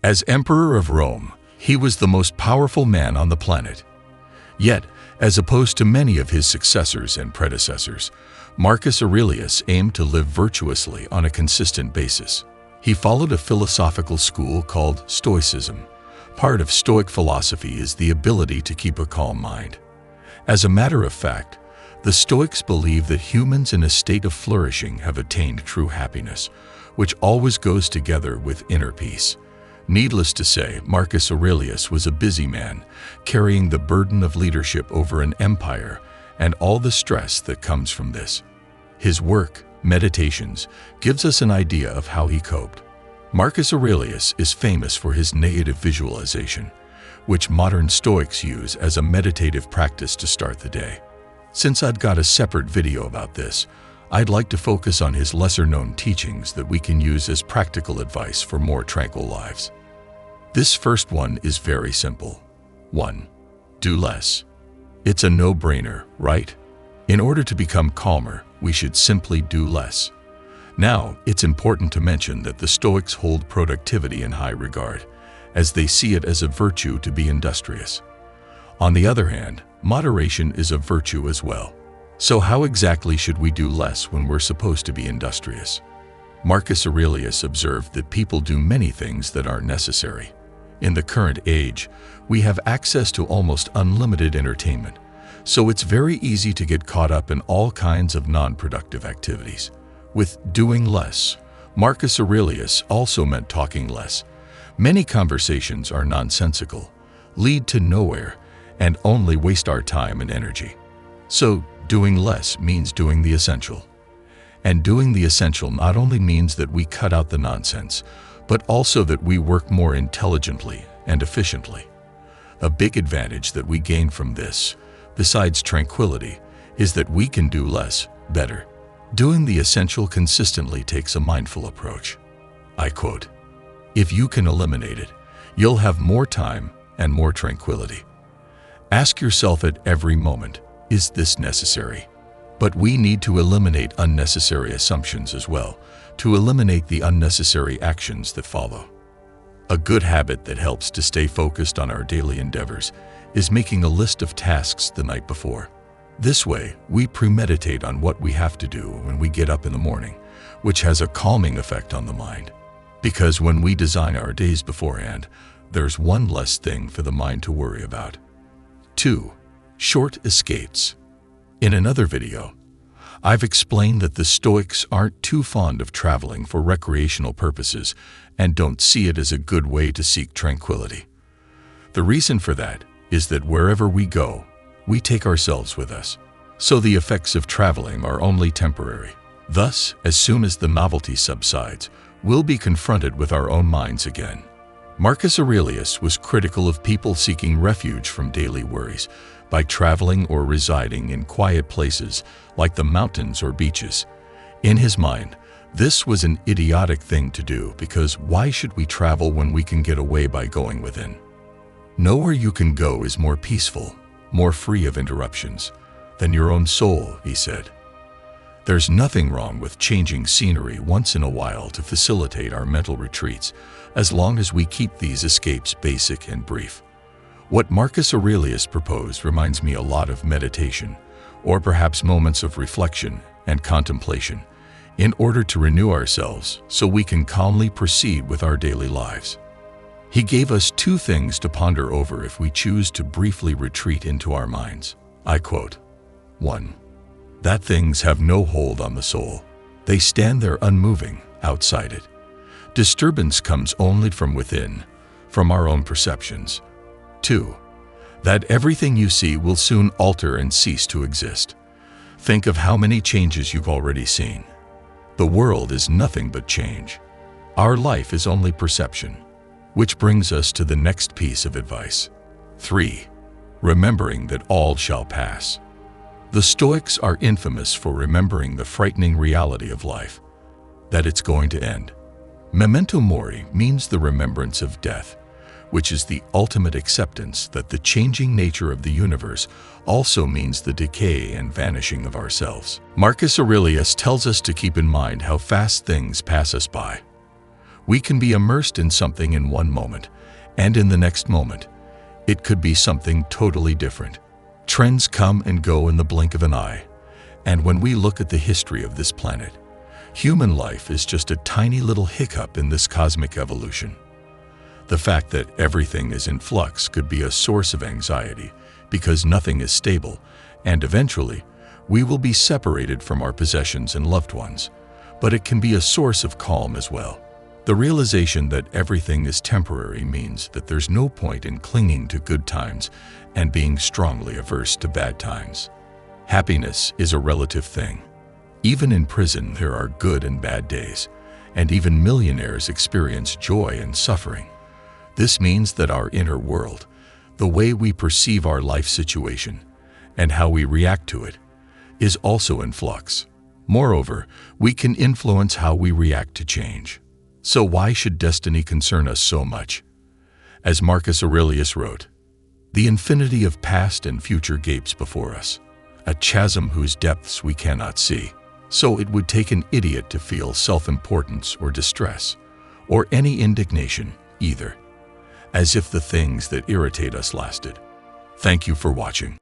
As emperor of Rome, he was the most powerful man on the planet. Yet, as opposed to many of his successors and predecessors, Marcus Aurelius aimed to live virtuously on a consistent basis. He followed a philosophical school called Stoicism. Part of Stoic philosophy is the ability to keep a calm mind. As a matter of fact, the Stoics believe that humans in a state of flourishing have attained true happiness, which always goes together with inner peace. Needless to say, Marcus Aurelius was a busy man, carrying the burden of leadership over an empire and all the stress that comes from this. His work, Meditations, gives us an idea of how he coped. Marcus Aurelius is famous for his negative visualization, which modern Stoics use as a meditative practice to start the day. Since I've got a separate video about this, I'd like to focus on his lesser-known teachings that we can use as practical advice for more tranquil lives. This first one is very simple. 1. Do less. It's a no-brainer, right? In order to become calmer, we should simply do less. Now, it's important to mention that the Stoics hold productivity in high regard, as they see it as a virtue to be industrious. On the other hand, moderation is a virtue as well. So how exactly should we do less when we're supposed to be industrious? Marcus Aurelius observed that people do many things that aren't necessary. In the current age, we have access to almost unlimited entertainment, so it's very easy to get caught up in all kinds of non-productive activities. With doing less, Marcus Aurelius also meant talking less. Many conversations are nonsensical, lead to nowhere, and only waste our time and energy. So, doing less means doing the essential. And doing the essential not only means that we cut out the nonsense, but also that we work more intelligently and efficiently. A big advantage that we gain from this, besides tranquility, is that we can do less better. Doing the essential consistently takes a mindful approach. I quote, "If you can eliminate it, you'll have more time and more tranquility." Ask yourself at every moment, is this necessary? But we need to eliminate unnecessary assumptions as well, to eliminate the unnecessary actions that follow. A good habit that helps to stay focused on our daily endeavors is making a list of tasks the night before. This way, we premeditate on what we have to do when we get up in the morning, which has a calming effect on the mind. Because when we design our days beforehand, there's one less thing for the mind to worry about. 2. Short escapes. In another video, I've explained that the Stoics aren't too fond of traveling for recreational purposes and don't see it as a good way to seek tranquility. The reason for that is that wherever we go, we take ourselves with us, so the effects of traveling are only temporary. Thus, as soon as the novelty subsides, we'll be confronted with our own minds again. Marcus Aurelius was critical of people seeking refuge from daily worries by traveling or residing in quiet places like the mountains or beaches. In his mind, this was an idiotic thing to do because why should we travel when we can get away by going within? Nowhere you can go is more peaceful, more free of interruptions, than your own soul, he said. There's nothing wrong with changing scenery once in a while to facilitate our mental retreats, as long as we keep these escapes basic and brief. What Marcus Aurelius proposed reminds me a lot of meditation, or perhaps moments of reflection and contemplation, in order to renew ourselves so we can calmly proceed with our daily lives. He gave us 2 things to ponder over if we choose to briefly retreat into our minds. I quote, 1. That things have no hold on the soul. They stand there unmoving, outside it. Disturbance comes only from within, from our own perceptions. 2. That everything you see will soon alter and cease to exist. Think of how many changes you've already seen. The world is nothing but change. Our life is only perception. Which brings us to the next piece of advice. 3. Remembering that all shall pass. The Stoics are infamous for remembering the frightening reality of life, that it's going to end. Memento mori means the remembrance of death, which is the ultimate acceptance that the changing nature of the universe also means the decay and vanishing of ourselves. Marcus Aurelius tells us to keep in mind how fast things pass us by. We can be immersed in something in one moment, and in the next moment, it could be something totally different. Trends come and go in the blink of an eye, and when we look at the history of this planet, human life is just a tiny little hiccup in this cosmic evolution. The fact that everything is in flux could be a source of anxiety because nothing is stable, and eventually, we will be separated from our possessions and loved ones, but it can be a source of calm as well. The realization that everything is temporary means that there's no point in clinging to good times and being strongly averse to bad times. Happiness is a relative thing. Even in prison, there are good and bad days, and even millionaires experience joy and suffering. This means that our inner world, the way we perceive our life situation, and how we react to it, is also in flux. Moreover, we can influence how we react to change. So why should destiny concern us so much? As Marcus Aurelius wrote, "The infinity of past and future gapes before us, a chasm whose depths we cannot see. So it would take an idiot to feel self-importance or distress, or any indignation either, as if the things that irritate us lasted." Thank you for watching.